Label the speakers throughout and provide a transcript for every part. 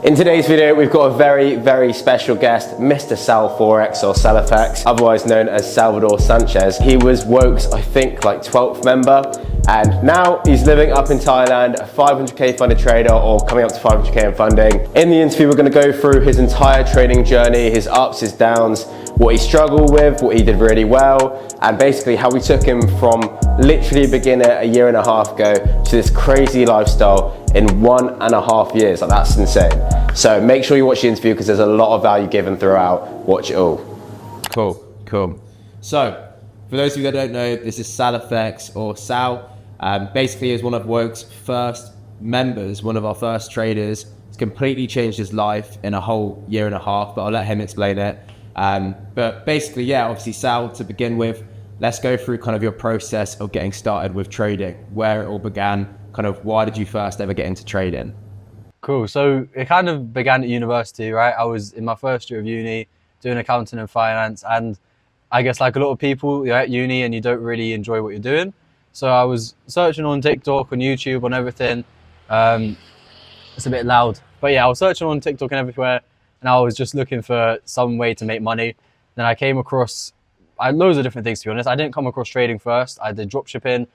Speaker 1: In today's video, we've got a very, very special guest, Mr. SalFX or SalFX, otherwise known as Salvador Sanchez. He was Woke's, I think, like 12th member, and now he's living up in Thailand, a 500k funded trader, or coming up to 500k in funding. In the interview, we're going to go through his entire trading journey, his ups, his downs, what he struggled with, what he did really well, and basically how we took him from literally a beginner a year and a half ago to this crazy lifestyle in 1.5 years. Like, that's insane. So make sure you watch the interview because there's a lot of value given throughout. Watch it all. Cool. So for those of you that don't know, this is SalFX or Sal. Basically is one of Woke's first members, one of our first traders. It's completely changed his life in a whole year and a half, but I'll let him explain it. But basically, yeah, obviously Sal, to begin with, let's go through kind of your process of getting started with trading, where it all began, kind of why did you first ever get into trading?
Speaker 2: Cool. So it kind of began at university, right? I was in my first year of uni doing accounting and finance, and I guess like a lot of people, you're at uni and you don't really enjoy what you're doing. So I was searching on TikTok, on YouTube, on everything. It's a bit loud, but yeah, I was searching on TikTok and everywhere, and I was just looking for some way to make money. Then I came across loads of different things, to be honest. I didn't come across trading first. I did dropshipping.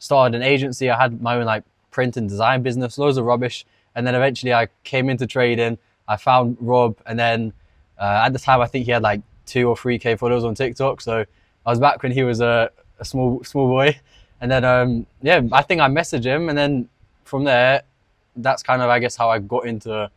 Speaker 2: Started an agency. I had my own like print and design business, loads of rubbish. And then eventually I came into trading. I found Rob, and then at the time I think he had like 2 or 3k followers on TikTok. So I was back when he was a small boy. And then yeah, I think I messaged him, and then from there, that's kind of, I guess, how I got into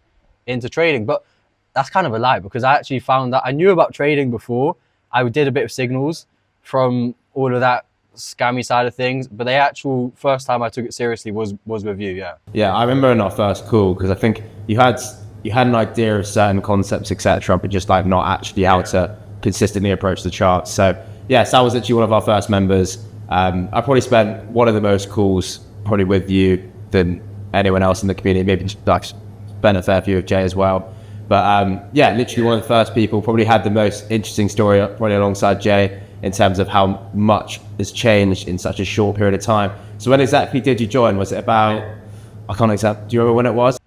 Speaker 2: trading. But that's kind of a lie, because I actually found that I knew about trading before. I did a bit of signals from all of that scammy side of things, but the actual first time I took it seriously was with you.
Speaker 1: Yeah, I remember in our first call, because I think you had an idea of certain concepts, etc., but just like not actually how to consistently approach the charts. So yeah, Sal was actually one of our first members. I probably spent one of the most calls probably with you than anyone else in the community. Maybe like spent a fair few with Jay as well. But yeah, literally one of the first people, probably had the most interesting story probably alongside Jay in terms of how much has changed in such a short period of time. So when exactly did you join? Was it about, I can't exactly, do you remember when it was?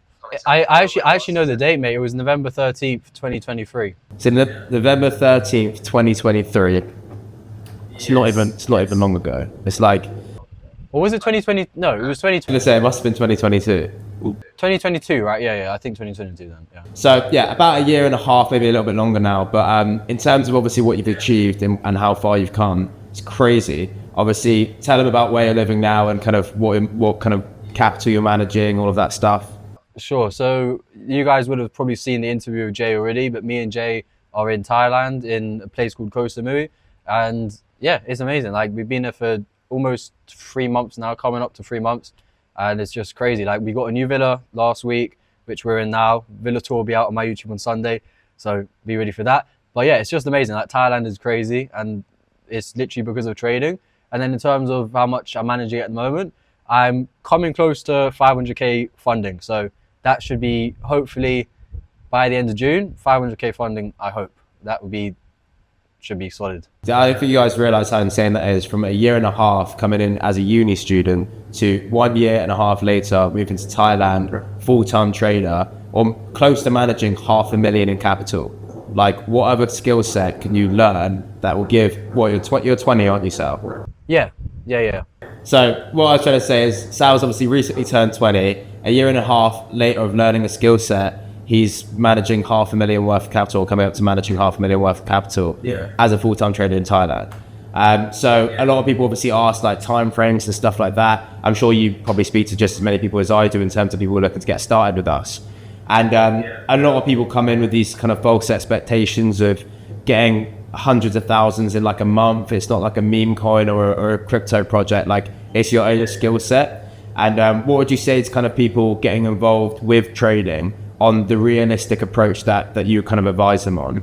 Speaker 2: I actually know the date, mate. It was November 13th, 2023.
Speaker 1: It's in November 13th, 2023. It's not even long ago. It's like,
Speaker 2: or was it 2020? No, it was 2020.
Speaker 1: Let's say it must have been 2022.
Speaker 2: 2022, right? Yeah, I think 2022 then, yeah.
Speaker 1: So yeah, about a year and a half, maybe a little bit longer now. But in terms of obviously what you've achieved and how far you've come, it's crazy. Obviously, tell them about where you're living now and kind of what kind of capital you're managing, all of that stuff.
Speaker 2: Sure. So you guys would have probably seen the interview with Jay already, but me and Jay are in Thailand in a place called Koh Samui, and yeah, it's amazing. Like, we've been there for almost 3 months now, coming up to 3 months. And it's just crazy. Like, we got a new villa last week, which we're in now. Villa tour will be out on my YouTube on Sunday, so be ready for that. But yeah, it's just amazing. Like, Thailand is crazy, and it's literally because of trading. And then in terms of how much I'm managing at the moment, I'm coming close to 500k funding. So that should be, hopefully, by the end of June, 500k funding, I hope. That should be solid.
Speaker 1: I don't think you guys realize how insane that is. From a year and a half coming in as a uni student to 1 year and a half later moving to Thailand, full-time trader, or close to managing $500,000 in capital. Like, what other skill set can you learn that will give, you're 20, aren't you, Sal?
Speaker 2: Yeah.
Speaker 1: So what I was trying to say is Sal's obviously recently turned 20. A year and a half later of learning a skill set, he's managing $500,000 worth of capital, coming up to managing $500,000 worth of capital as a full-time trader in Thailand. So a lot of people obviously ask like time frames and stuff like that. I'm sure you probably speak to just as many people as I do in terms of people looking to get started with us. And a lot of people come in with these kind of false expectations of getting hundreds of thousands in like a month. It's not like a meme coin or a crypto project. Like, it's your own skill set. And what would you say to kind of people getting involved with trading on the realistic approach that you kind of advise them on?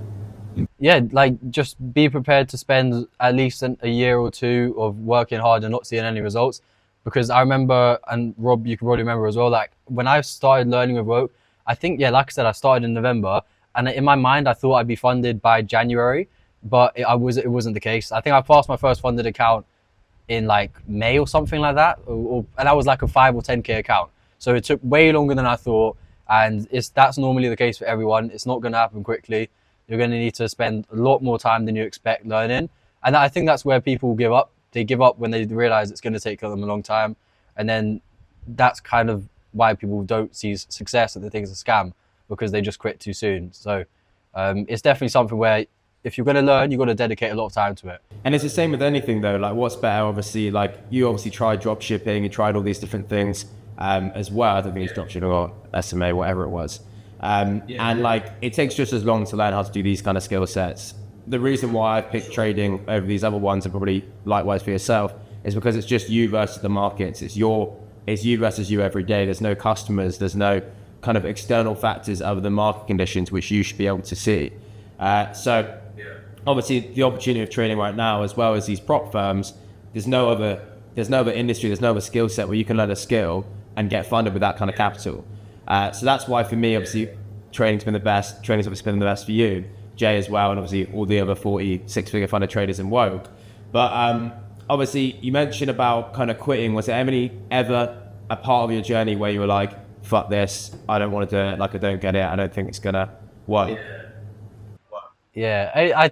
Speaker 2: Yeah, like, just be prepared to spend at least a year or two of working hard and not seeing any results. Because I remember, and Rob, you can probably remember as well, like when I started learning with Woke, I think, yeah, like I said, I started in November, and in my mind, I thought I'd be funded by January, but it wasn't the case. I think I passed my first funded account in like May or something like that, and that was like a 5 or 10k account. So it took way longer than I thought. And that's normally the case for everyone. It's not going to happen quickly. You're going to need to spend a lot more time than you expect learning. And I think that's where people give up. They give up when they realize it's going to take them a long time. And then that's kind of why people don't see success and they think it's a scam, because they just quit too soon. So it's definitely something where if you're going to learn, you've got to dedicate a lot of time to it.
Speaker 3: And it's the same with anything though. Like, what's better? Obviously, like you obviously tried drop shipping, you tried all these different things as well. I don't think it's drop shipping or SMA, whatever it was. And like, it takes just as long to learn how to do these kind of skill sets. The reason why I picked trading over these other ones, and probably likewise for yourself, is because it's just you versus the markets. It's you versus you every day. There's no customers. There's no kind of external factors other than market conditions, which you should be able to see. So obviously the opportunity of trading right now, as well as these prop firms, there's no other industry, there's no other skill set where you can learn a skill and get funded with that kind of capital. So that's why for me, obviously, trading's been the best. Training's obviously been the best for you, Jay as well, and obviously all the other 46-figure funded traders in Woke. But obviously you mentioned about kind of quitting. Was there ever a part of your journey where you were like, fuck this, I don't want to do it, like I don't get it, I don't think it's gonna work?
Speaker 2: Yeah,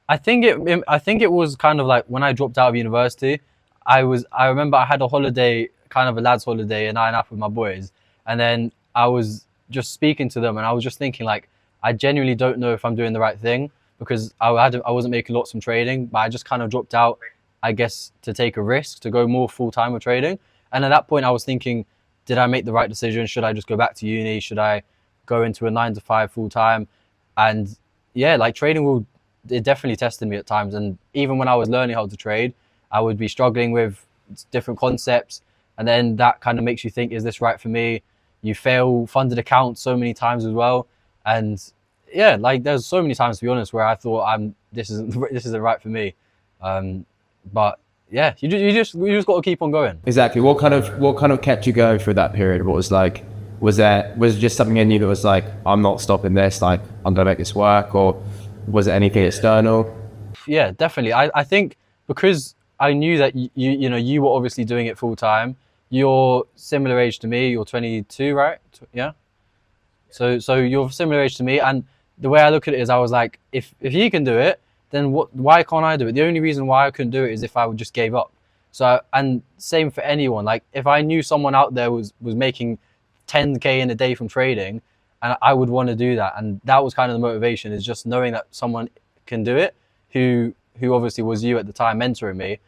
Speaker 2: I think it was kind of like when I dropped out of university. I remember I had a holiday, kind of a lads holiday, and I went out with my boys, and then I was just speaking to them, and I was just thinking, like, I genuinely don't know if I'm doing the right thing, because I wasn't making lots from trading, but I just kind of dropped out, I guess, to take a risk, to go more full-time with trading. And at that point I was thinking, did I make the right decision? Should I just go back to uni? Should I go into a 9-to-5 full-time? And yeah, like, trading it definitely tested me at times. And even when I was learning how to trade, I would be struggling with different concepts. And then that kind of makes you think, is this right for me? You fail funded accounts so many times as well. And yeah, like, there's so many times, to be honest, where I thought this isn't right for me. But yeah, you just got to keep on going.
Speaker 3: Exactly. What kind of kept you going through that period? What was like, was it just something in you that was like, I'm not stopping this, like, I'm gonna make this work? Or was it anything external?
Speaker 2: Yeah, definitely. I think because I knew that you were obviously doing it full time. You're similar age to me. You're 22, right? Yeah. So you're similar age to me, and the way I look at it is, I was like, if he can do it, then why can't I do it? The only reason why I couldn't do it is if I would just gave up. So, and same for anyone. Like, if I knew someone out there was making 10K in a day from trading, and I would want to do that. And that was kind of the motivation, is just knowing that someone can do it, who obviously was you at the time mentoring me,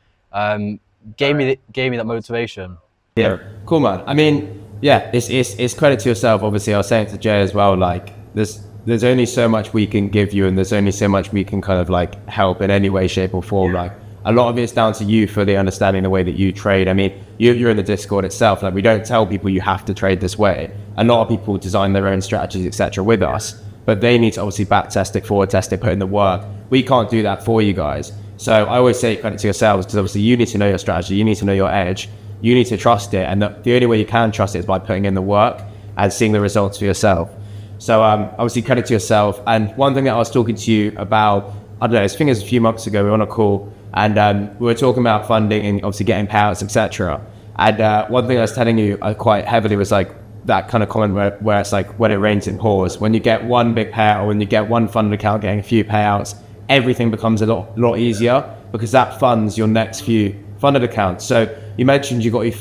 Speaker 2: gave me that motivation.
Speaker 3: Yeah, cool, man. I mean, yeah, it's credit to yourself. Obviously, I was saying to Jay as well, like, there's only so much we can give you, and there's only so much we can kind of like help in any way, shape or form. Like, a lot of it's down to you fully understanding the way that you trade. I mean, you're in the Discord itself. Like, we don't tell people you have to trade this way. A lot of people design their own strategies, etc. with us, but they need to obviously back test it, forward test it, put in the work. We can't do that for you guys. So I always say credit to yourselves, because obviously you need to know your strategy, you need to know your edge, you need to trust it, and the only way you can trust it is by putting in the work and seeing the results for yourself. So obviously credit to yourself. And one thing that I was talking to you about, I don't know, I think it was a few months ago, we were on a call, and we were talking about funding and obviously getting payouts, etc. And one thing I was telling you quite heavily was like that kind of comment where it's like, when it rains it pours. When you get one big payout, or when you get one funded account getting a few payouts, everything becomes a lot easier, because that funds your next few funded accounts. So you mentioned you got your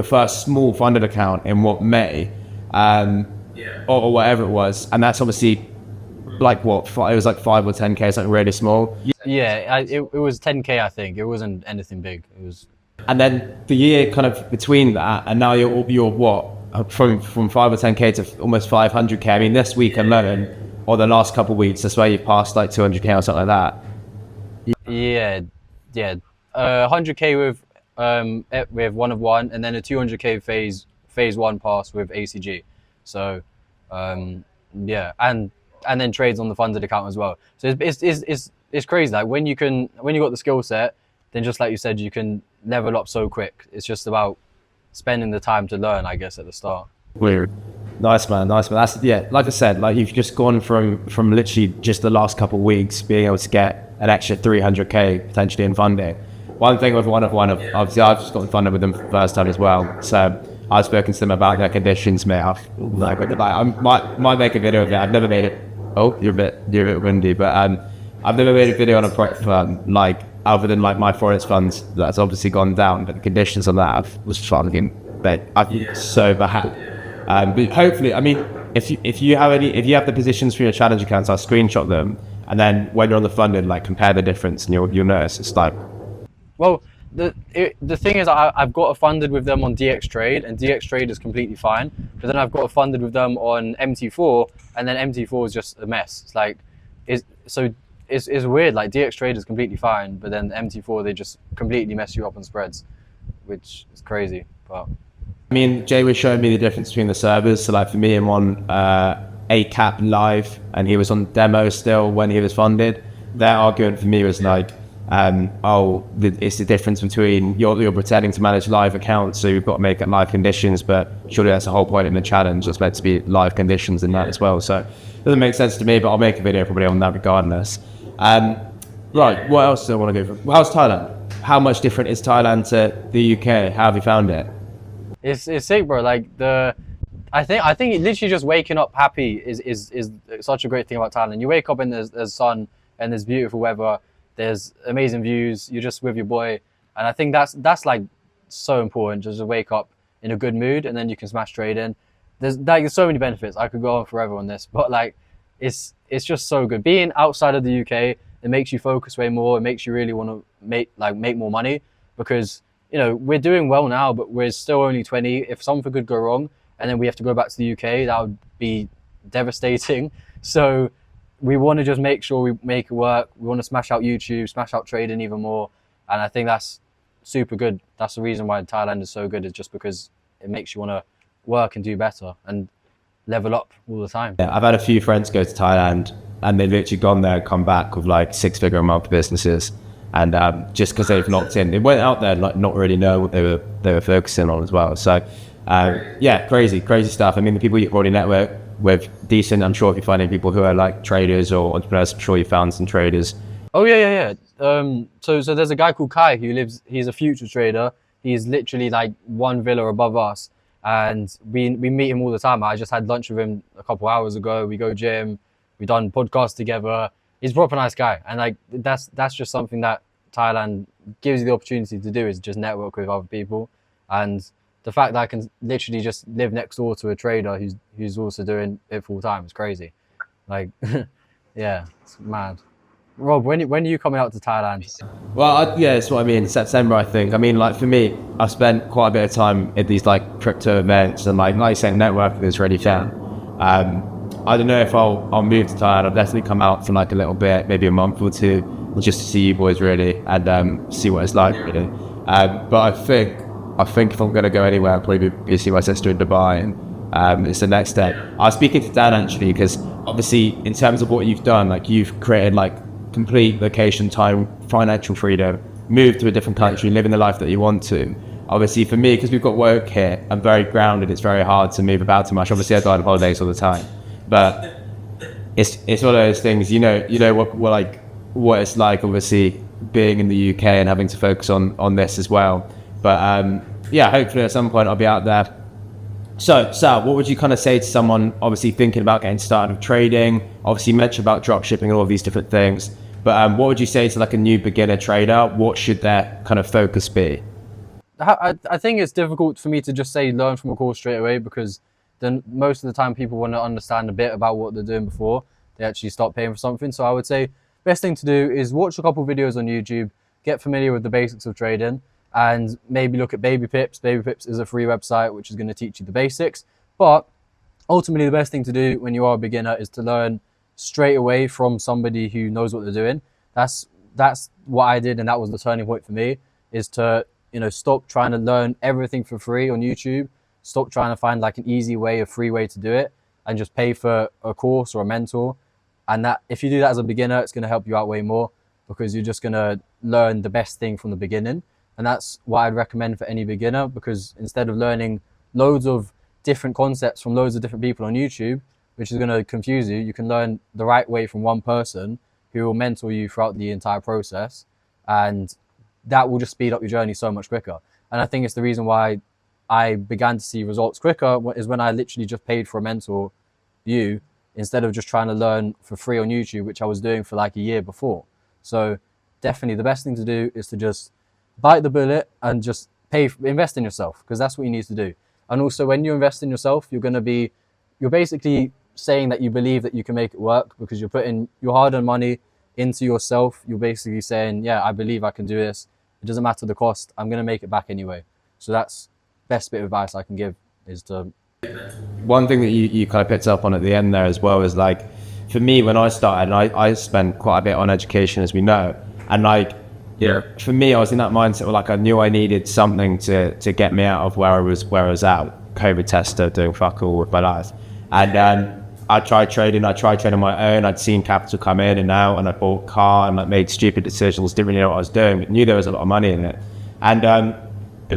Speaker 3: first small funded account in May, or whatever it was, and that's obviously like it was like 5 or 10K, something really small.
Speaker 2: Yeah, it was 10K, I think. It wasn't anything big. It was.
Speaker 3: And then the year kind of between that, and now you're what, from 5 or 10K to almost 500K. I mean, this week alone, or the last couple of weeks, that's where you've passed like 200K or something like that.
Speaker 2: Yeah, 100K with one of one, and then a 200K phase one pass with ACG. So yeah, and then trades on the funded account as well. So it's crazy. Like, when you got the skill set, then just like you said, you can level up so quick. It's just about spending the time to learn, I guess, at the start.
Speaker 3: Weird. Nice man. That's, yeah, like I said, like, you've just gone from literally just the last couple of weeks being able to get an extra 300K potentially in funding. One thing with one of obviously I've just gotten funded with them for the first time as well. So I've spoken to them about their conditions, mate. I might make a video of it. I've never made it. Oh, you're a bit windy, but I've never made a video on a project fund, like other than like my forex funds that's obviously gone down, but the conditions on that was fucking bad. I feel so bad. But hopefully, I mean, if you have the positions for your challenge accounts, I'll screenshot them, and then when you're on the funded, like compare the difference, and you'll notice it's like.
Speaker 2: Well, the thing is, I've got a funded with them on DX Trade, and DX Trade is completely fine. But then I've got a funded with them on MT4, and then MT4 is just a mess. It's like, it's weird. Like DX Trade is completely fine, but then MT4 they just completely mess you up on spreads, which is crazy. But
Speaker 3: I mean, Jay was showing me the difference between the servers. So like for me, I'm on ACAP live, and he was on demo still when he was funded. Their argument for me was like, it's the difference between you're pretending to manage live accounts, so you've got to make it live conditions, but surely that's the whole point in the challenge. It's meant to be live conditions in that as well. So it doesn't make sense to me, but I'll make a video probably on that regardless. Right, what else do I want to go for? How's Thailand? How much different is Thailand to the UK? How have you found it?
Speaker 2: It's sick, bro. Like I think literally just waking up happy is such a great thing about Thailand. You wake up and there's sun and there's beautiful weather. There's amazing views. You're just with your boy, and I think that's like so important. Just to wake up in a good mood, and then you can smash trade in. There's so many benefits. I could go on forever on this, but like it's just so good. Being outside of the UK, it makes you focus way more. It makes you really want to make more money, because you know we're doing well now, but we're still only 20. If something could go wrong, and then we have to go back to the UK, that would be devastating. So we want to just make sure we make it work. We want to smash out YouTube, smash out trading even more. And I think that's super good. That's the reason why Thailand is so good, is just because it makes you want to work and do better and level up all the time.
Speaker 3: Yeah, I've had a few friends go to Thailand, and they've literally gone there and come back with like 6-figure a month businesses. And just because they've locked in, they went out there like not really know what they were focusing on as well. So yeah, crazy stuff. I mean, the people you already network with decent. I'm sure if you're finding people who are like traders or entrepreneurs, I'm sure you found some traders.
Speaker 2: Oh yeah. So there's a guy called Kai he's a future trader. He's literally like one villa above us, and we meet him all the time. I just had lunch with him a couple hours ago. We go gym, we done podcasts together. He's a proper nice guy, and like that's just something that Thailand gives you the opportunity to do, is just network with other people. And the fact that I can literally just live next door to a trader who's also doing it full time is crazy. Like, yeah, it's mad. Rob, when are you coming out to Thailand?
Speaker 3: Well, yeah, that's what I mean. September, I think. I mean, like for me, I've spent quite a bit of time at these like crypto events, and like you said, networking is really fun. I don't know if I'll move to Thailand. I'll definitely come out for like a little bit, maybe a month or two, just to see you boys really, and see what it's like really. But I think if I'm going to go anywhere, I'll probably be see my sister in Dubai, and it's the next step. I was speaking to Dan actually, because obviously in terms of what you've done, like you've created like complete location, time, financial freedom, moved to a different country, living the life that you want to. Obviously for me, because we've got work here, I'm very grounded. It's very hard to move about too much. Obviously I go on holidays all the time, but it's one of those things, you know what it's like obviously being in the UK and having to focus on this as well. But yeah, hopefully at some point I'll be out there. So Sal, what would you kind of say to someone obviously thinking about getting started with trading? Obviously you mentioned about drop shipping and all of these different things, but what would you say to like a new beginner trader? What should their kind of focus be?
Speaker 2: I think it's difficult for me to just say learn from a course straight away, because then most of the time people want to understand a bit about what they're doing before they actually start paying for something. So I would say best thing to do is watch a couple of videos on YouTube, get familiar with the basics of trading, and maybe look at Baby Pips. Baby Pips is a free website which is going to teach you the basics. But ultimately the best thing to do when you are a beginner is to learn straight away from somebody who knows what they're doing. That's what I did, and that was the turning point for me, is to stop trying to learn everything for free on YouTube. Stop trying to find like an easy way, a free way to do it, and just pay for a course or a mentor. And that if you do that as a beginner, it's going to help you out way more, because you're just going to learn the best thing from the beginning. And that's what I'd recommend for any beginner, because instead of learning loads of different concepts from loads of different people on YouTube, which is going to confuse you, you can learn the right way from one person who will mentor you throughout the entire process. And that will just speed up your journey so much quicker. And I think it's the reason why I began to see results quicker is when I literally just paid for a mentor, you, instead of just trying to learn for free on YouTube, which I was doing for like a year before. So definitely the best thing to do is to just bite the bullet and just invest in yourself, because that's what you need to do. And also when you invest in yourself, you're basically saying that you believe that you can make it work, because you're putting your hard-earned money into yourself. You're basically saying, yeah, I believe I can do this. It doesn't matter the cost. I'm going to make it back anyway. So that's best bit of advice I can give, is to...
Speaker 3: One thing that you kind of picked up on at the end there as well is like, for me, when I started, I spent quite a bit on education, as we know. And like, for me, I was in that mindset where like I knew I needed something to get me out of where I was at, COVID tester, doing fuck all with my life. And I tried trading on my own. I'd seen capital come in and out, and I bought a car and like made stupid decisions, didn't really know what I was doing, but knew there was a lot of money in it. And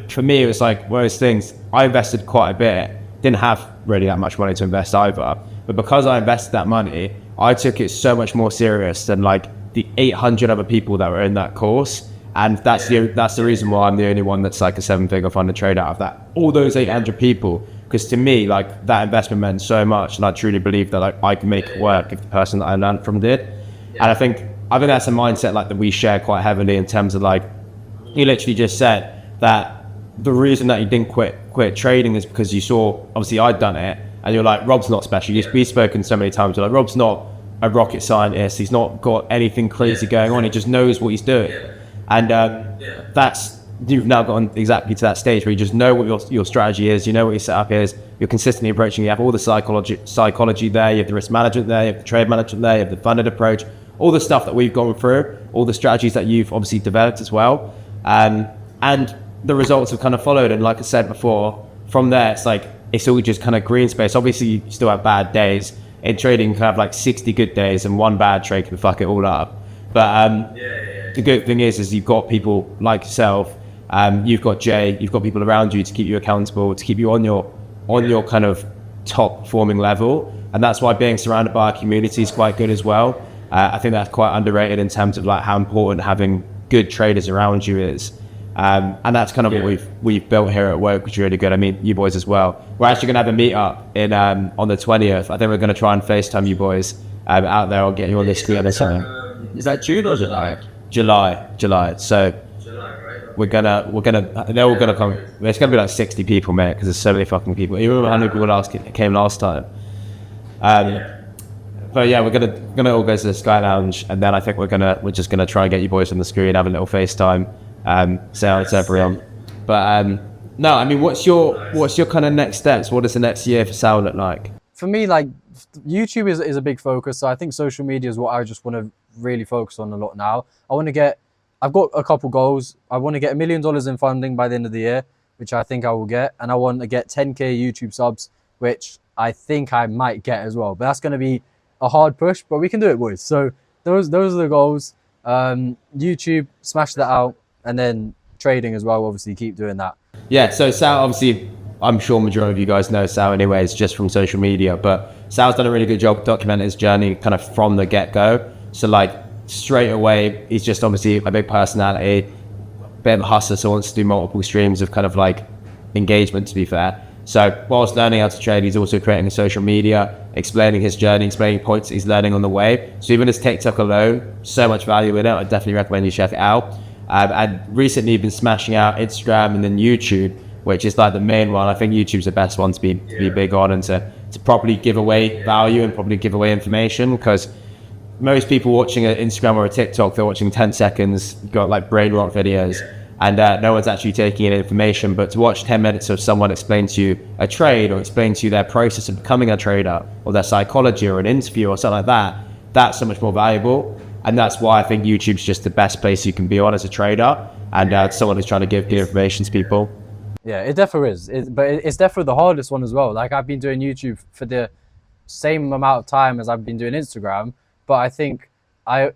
Speaker 3: for me, it was like one of those things. I invested quite a bit, didn't have really that much money to invest either, but because I invested that money, I took it so much more serious than like the 800 other people that were in that course. And that's the reason why I'm the only one that's like a 7-figure funded trader out of that, all those 800 people. Because to me, like, that investment meant so much, and I truly believe that like I can make it work if the person that I learned from did. And I think that's a mindset like that we share quite heavily, in terms of like, you literally just said that the reason that you didn't quit trading is because you saw, obviously I'd done it, and you're like, Rob's not special. We've spoken so many times, you're like, Rob's not a rocket scientist, he's not got anything crazy going on, he just knows what he's doing. And you've now gotten exactly to that stage where you just know what your strategy is, you know what your setup is, you're consistently approaching, you have all the psychology there, you have the risk management there, you have the trade management there, you have the funded approach, all the stuff that we've gone through, all the strategies that you've obviously developed as well. And the results have kind of followed. And like I said before, from there, it's all just kind of green space. Obviously, you still have bad days. In trading, you can have like 60 good days, and one bad trade can fuck it all up. But the good thing is you've got people like yourself, you've got Jay, you've got people around you to keep you accountable, to keep you on your kind of top performing level. And that's why being surrounded by a community is quite good as well. I think that's quite underrated in terms of like how important having good traders around you is. And that's kind of what we've built here at Woke, which is really good. I mean, you boys as well. We're actually going to have a meetup in on the 20th. I think we're going to try and FaceTime you boys out there. I'll get you on the screen. Is that June or July? July. So we're gonna they're all gonna come. It's gonna be like 60 people, mate, because there's so many fucking people. You remember how many people came last time? But yeah, we're gonna all go to the Sky Lounge, and then I think we're just gonna try and get you boys on the screen, have a little FaceTime, say hi to everyone. But no, I mean, what's your kind of next steps? What does the next year for Sal look like?
Speaker 2: For me, like, YouTube is a big focus. So I think social media is what I just want to really focus on a lot now. I've got a couple goals. I want to get $1 million in funding by the end of the year, which I think I will get. And I want to get 10K YouTube subs, which I think I might get as well. But that's going to be a hard push, but we can do it, boys. So those are the goals. YouTube, smash that out. And then trading as well, obviously keep doing that.
Speaker 3: Yeah, so Sal, obviously, I'm sure majority of you guys know Sal anyways, just from social media, but Sal's done a really good job documenting his journey kind of from the get-go. So like straight away, he's just obviously a big personality, bit of a hustler, so wants to do multiple streams of kind of like engagement, to be fair. So whilst learning how to trade, he's also creating a social media, explaining his journey, explaining points that he's learning on the way. So even his TikTok alone, so much value in it. I definitely recommend you check it out. And recently been smashing out Instagram and then YouTube, which is like the main one. I think YouTube's the best one to be big on, and to properly give away value and probably give away information, because most people watching an Instagram or a TikTok, they're watching 10 seconds, got like brain rot videos, and no one's actually taking in information. But to watch 10 minutes of someone explain to you a trade, or explain to you their process of becoming a trader, or their psychology, or an interview or something like that, that's so much more valuable. And that's why I think YouTube's just the best place you can be on as a trader, and someone who's trying to give good information to people.
Speaker 2: Yeah, it definitely is. But it's definitely the hardest one as well. Like, I've been doing YouTube for the same amount of time as I've been doing Instagram, but I think I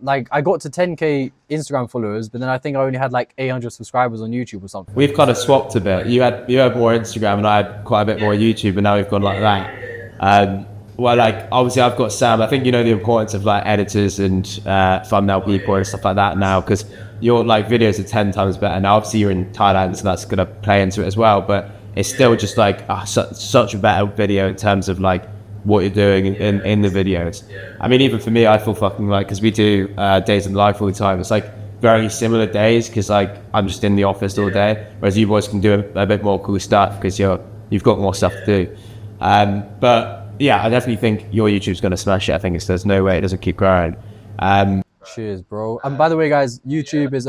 Speaker 2: got to 10K Instagram followers, but then I think I only had like 800 subscribers on YouTube or something.
Speaker 3: We've kind of swapped a bit. You had more Instagram, and I had quite a bit more YouTube, and now we've gone like that. Well, like, obviously I've got Sam. I think you know the importance of like editors and thumbnail people and stuff like that now, because your like videos are 10 times better now. Obviously you're in Thailand, so that's gonna play into it as well. But it's still just like such a better video in terms of like what you're doing in the videos. I mean, even for me, I feel fucking like, because we do days in life all the time, it's like very similar days, because like I'm just in the office all day, whereas you boys can do a bit more cool stuff because you've got more stuff to do. But yeah, I definitely think your YouTube's going to smash it. I think there's no way it doesn't keep growing.
Speaker 2: Cheers, bro. And by the way, guys, YouTube is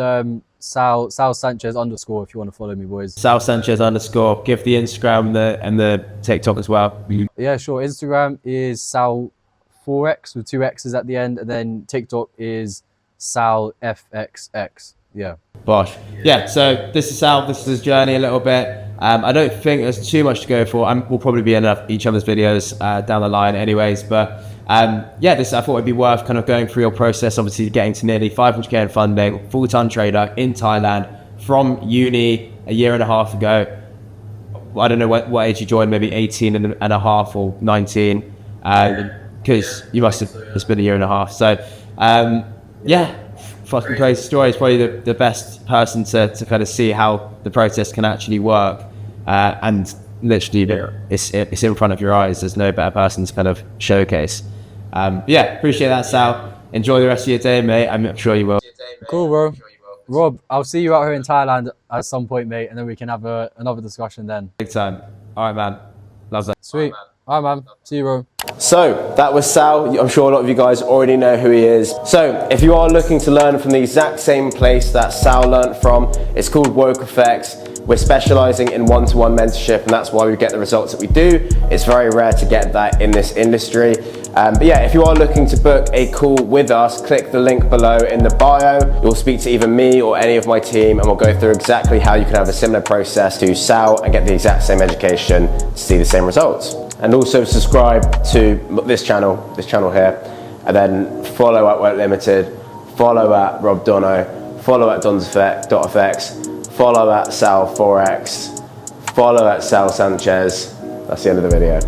Speaker 2: Sal Sanchez _ if you want to follow me, boys.
Speaker 3: Sal Sanchez _. Give the Instagram and the TikTok as well.
Speaker 2: Yeah, sure. Instagram is SalFX with 2 X's at the end, and then TikTok is SalFXX. Yeah.
Speaker 3: Bosh. Yeah, so this is Sal. This is his journey a little bit. I don't think there's too much to go for. We'll probably be in each other's videos down the line anyways, but yeah, I thought it'd be worth kind of going through your process, obviously getting to nearly 500k in funding, full-time trader in Thailand from uni a year and a half ago. I don't know what age you joined, maybe 18 and a half or 19, because you must have, it's been a year and a half. So yeah, fucking crazy story. It's probably the best person to kind of see how the process can actually work, and literally it's in front of your eyes. There's no better person to kind of showcase. Yeah, appreciate that, Sal. Enjoy the rest of your day, mate. I'm sure you will.
Speaker 2: Cool, bro. Rob, I'll see you out here in Thailand at some point, mate, and then we can have another discussion then.
Speaker 3: Big time. All right, man. Love that.
Speaker 2: Sweet. All right, man. See you, bro.
Speaker 1: So that was Sal. I'm sure a lot of you guys already know who he is. So if you are looking to learn from the exact same place that Sal learned from, it's called WokeFX. We're specializing in one-to-one mentorship, and that's why we get the results that we do. It's very rare to get that in this industry. But yeah, if you are looking to book a call with us, click the link below in the bio. You'll speak to either me or any of my team, and we'll go through exactly how you can have a similar process to Sal and get the exact same education to see the same results. And also subscribe to this channel here, and then follow at Work Limited, follow at Rob Dono, follow at Dons.fx, follow at SalFX, follow at Sal Sanchez. That's the end of the video.